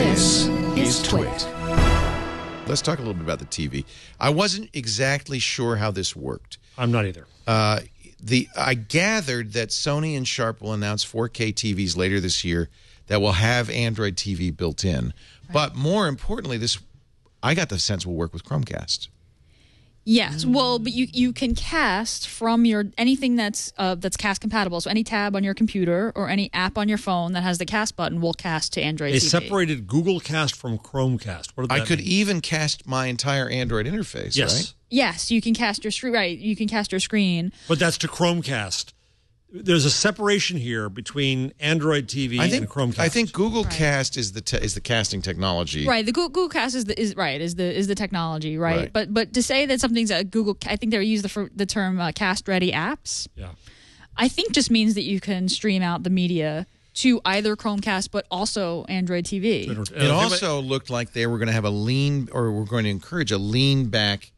This is Twit. Let's talk a little bit about the TV. I wasn't exactly sure how this worked. I'm not either. I gathered that Sony and Sharp will announce 4K TVs later this year that will have Android TV built in. Right. But more importantly, I got the sense will work with Chromecast. Yes, well, but you can cast from anything that's cast compatible. So any tab on your computer or any app on your phone that has the cast button will cast to Android TV. They separated Google Cast from Chromecast. What did that I could mean? even cast my entire Android interface, yes. right? Yes, you can cast your screen. Right, you can cast your screen. But that's to Chromecast. There's a separation here between Android TV and Chromecast. I think Google Cast is the casting technology. Right, the Google Cast is the technology, right? But to say that something's a Google, I think they use the term cast ready apps. Yeah, I think just means that you can stream out the media to either Chromecast but also Android TV. It also looked like they were going to have we're going to encourage a lean back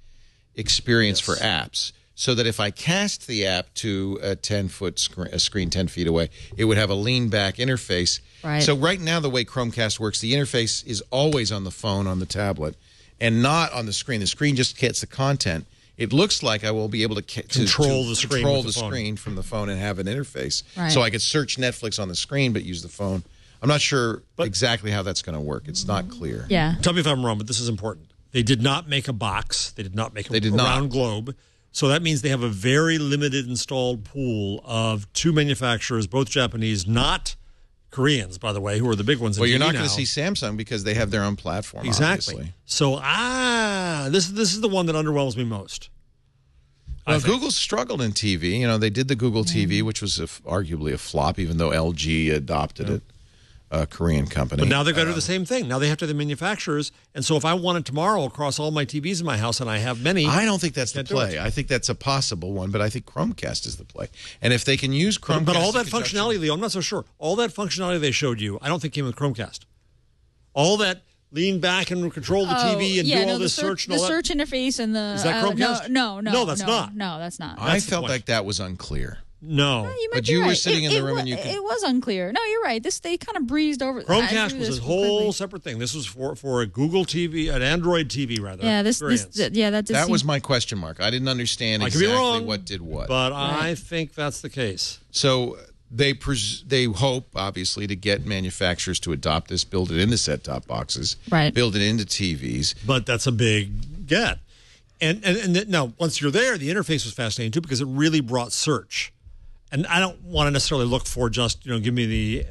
experience for apps. So that if I cast the app to a 10-foot screen 10 feet away, it would have a lean-back interface. Right. So right now, the way Chromecast works, the interface is always on the phone, on the tablet, and not on the screen. The screen just gets the content. It looks like I will be able to control the screen from the phone and have an interface. Right. So I could search Netflix on the screen but use the phone. I'm not sure exactly how that's going to work. It's not clear. Yeah. Tell me if I'm wrong, but this is important. They did not make a box. They did not make a round globe. So that means they have a very limited installed pool of two manufacturers, both Japanese, not Koreans, by the way, who are the big ones. Well, you're not going to see Samsung because they have their own platform. Exactly. Obviously. So this is the one that underwhelms me most. Well, Google's struggled in TV. You know, they did the Google TV, which was arguably a flop, even though LG adopted it. A Korean company. But now they've got to do the same thing. Now they have to have the manufacturers. And so if I want it tomorrow across all my TVs in my house, and I have many... I don't think that's the play. I think that's a possible one, but I think Chromecast is the play. And if they can use Chromecast... But all that functionality, Leo, I'm not so sure. All that functionality they showed you, I don't think came with Chromecast. All that lean back and control the TV and do all this search and all that. The search interface and the... Is that Chromecast? No, that's not. No, that's not. I felt like that was unclear. No. But you were sitting in the room and you could... It was unclear. No, you're right. They kind of breezed over... Chromecast was a whole separate thing. This was for a Google TV, an Android TV, rather. Yeah, that was my question mark. I didn't understand exactly what did what. But I think that's the case. So they hope, obviously, to get manufacturers to adopt this, build it into set-top boxes, build it into TVs. But that's a big get. And now, once you're there, the interface was fascinating, too, because it really brought search. And I don't want to necessarily look for just, give me the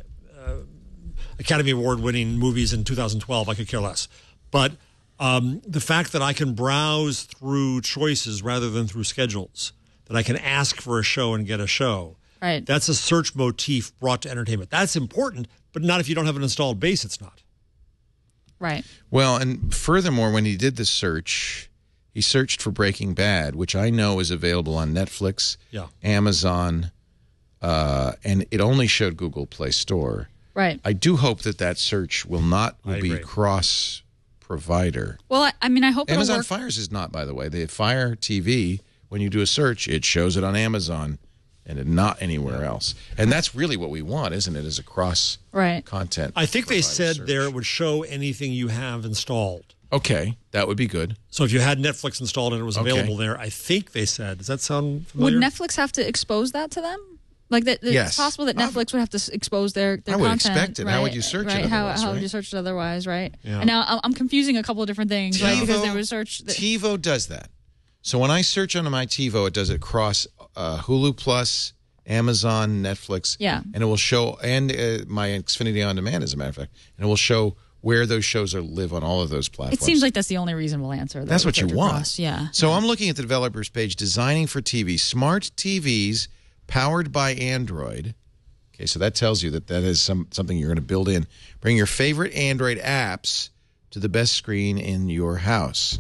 Academy Award-winning movies in 2012. I could care less. But the fact that I can browse through choices rather than through schedules, that I can ask for a show and get a show, that's a search motif brought to entertainment. That's important, but not if you don't have an installed base, it's not. Right. Well, and furthermore, when he did the search, he searched for Breaking Bad, which I know is available on Netflix, Amazon, and it only showed Google Play Store. Right. I do hope that search will be cross-provider. Well, I mean, I hope Amazon Fires is not, by the way. The Fire TV, when you do a search, it shows it on Amazon and not anywhere else. And that's really what we want, isn't it, as a cross-content I think they said search. there it would show anything you have installed. Okay, that would be good. So if you had Netflix installed and it was available there, I think they said, does that sound familiar? Would Netflix have to expose that to them? Like it's possible that Netflix would have to expose their content. I would expect it. Right? How would you search it otherwise? How would you search it otherwise, right? Yeah. And now I'm confusing a couple of different things, right? Because there was search... TiVo does that. So when I search on my TiVo, it does it across Hulu Plus, Amazon, Netflix. Yeah. And it will show, and my Xfinity On Demand, as a matter of fact, and it will show where those shows live on all of those platforms. It seems like that's the only reasonable answer. That's what you want. Across. Yeah. So I'm looking at the developers page, designing for TV, smart TVs powered by Android. Okay, so that tells you that is something you're going to build in. Bring your favorite Android apps to the best screen in your house.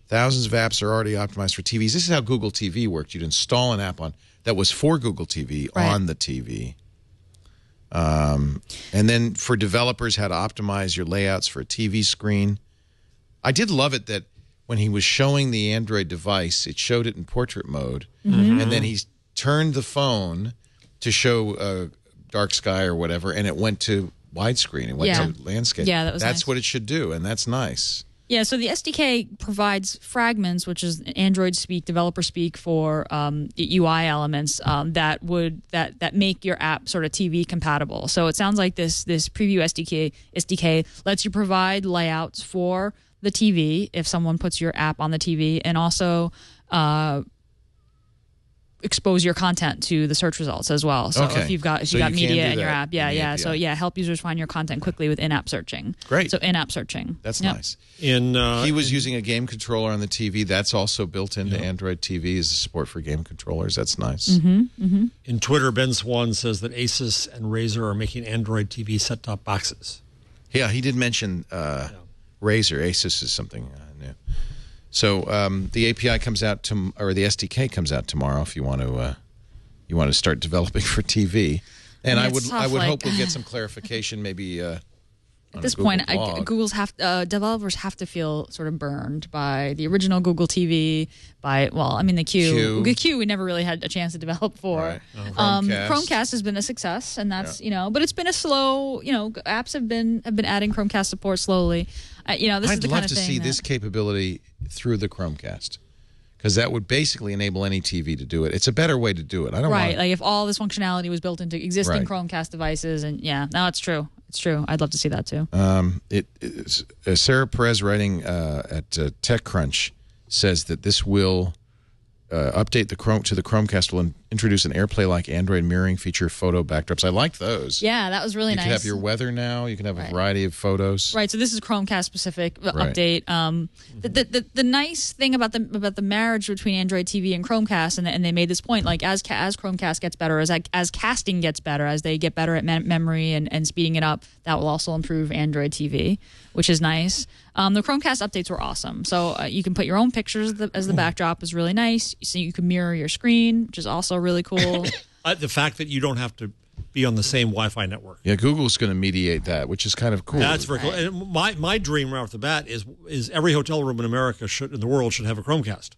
Thousands of apps are already optimized for TVs. This is how Google TV worked. You'd install an app that was for Google TV on the TV. And then for developers, how to optimize your layouts for a TV screen. I did love it that when he was showing the Android device, it showed it in portrait mode. And then he turned the phone to show dark sky or whatever, and it went to widescreen. It went to landscape. Yeah, that was That's nice. what it should do, and that's nice. Yeah, so the SDK provides fragments, which is Android speak, developer speak for the UI elements that make your app sort of TV compatible. So it sounds like this preview SDK lets you provide layouts for the TV if someone puts your app on the TV, and also expose your content to the search results as well. So if you've got media in your app, so help users find your content quickly with in-app searching. Great. So in-app searching. That's nice. He was using a game controller on the TV. That's also built into Android TV is support for game controllers. That's nice. In Twitter, Ben Swan says that Asus and Razer are making Android TV set-top boxes. Yeah, he did mention Razer. Asus is something new. So the API comes out or the SDK comes out tomorrow. If you want to start developing for TV, and I would hope we'll get some clarification maybe. At this point, developers have to feel sort of burned by the original Google TV, the Q. The Q we never really had a chance to develop for. Right. Chromecast has been a success, and that's but it's been a slow. Apps have been adding Chromecast support slowly. This is the kind of thing. I'd love to see this capability through the Chromecast, because that would basically enable any TV to do it. It's a better way to do it. Like if all this functionality was built into existing Chromecast devices, and it's true. It's true. I'd love to see that too. Sarah Perez writing at TechCrunch says that this will update the Chromecast will introduce an AirPlay-like Android mirroring feature photo backdrops. I liked those. Yeah, that was really nice. You can have your weather now. You can have a variety of photos. Right. So this is Chromecast specific update. The nice thing about the marriage between Android TV and Chromecast, and they made this point, like as Chromecast gets better, as casting gets better, as they get better at memory and speeding it up, that will also improve Android TV, which is nice. The Chromecast updates were awesome. So you can put your own pictures as the backdrop is really nice. So you can mirror your screen, which is also really cool. The fact that you don't have to be on the same Wi-Fi network. Yeah, Google's going to mediate that, which is kind of cool. That's very cool. And my dream right off the bat is every hotel room in America in the world should have a Chromecast.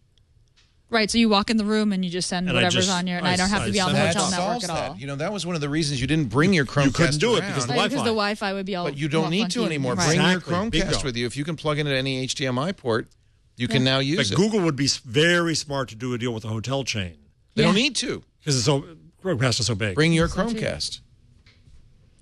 Right, so you walk in the room and you just send whatever's on your, and I don't have to be on the hotel network at all. That was one of the reasons you didn't bring your Chromecast. You couldn't do it around. because Because the Wi-Fi would be all. But you don't need to anymore. Right. Bring your Chromecast with you. If you can plug in at any HDMI port, you can now use it. Google would be very smart to do a deal with a hotel chain. They don't need to because Chromecast is so big. Bring your Chromecast.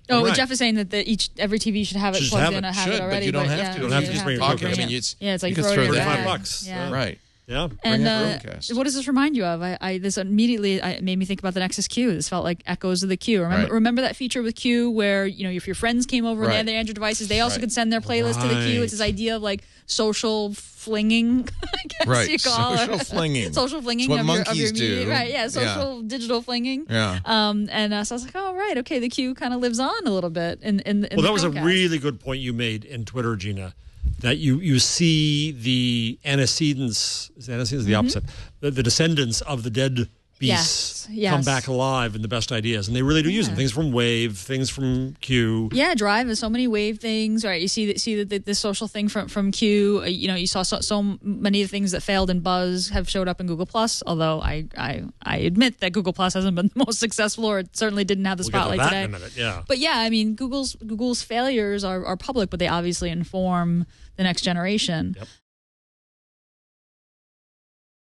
Oh, Jeff is saying that every TV should have it plugged in. Have it already, but you don't have to. You don't have to just bring your Chromecast. I mean, it's like you can throw it in $5. Yeah. Right. Yeah. And what does this remind you of? This immediately made me think about the Nexus Q. This felt like echoes of the Q. Remember that feature with Q where if your friends came over and they had their Android devices, they also could send their playlist to the Q. It's this idea of like social flinging, I guess you call social it. Flinging. Social flinging. It's what of monkeys your media. do. Right, yeah, social digital flinging. Yeah. So I was like, oh, right, okay, the Q kind of lives on a little bit in that was a really good point you made in Twitter, Gina. That you see the antecedents, the opposite, the descendants of the dead beasts come back alive in the best ideas, and they really do use them. Things from Wave, things from Q. Yeah, Drive has so many Wave things. Right, you see the social thing from Q. You saw so many of the things that failed in Buzz have showed up in Google Plus. Although I admit that Google Plus hasn't been the most successful, or it certainly didn't have the spotlight we'll get today. to that in a minute, yeah. But yeah, I mean Google's failures are public, but they obviously inform the next generation.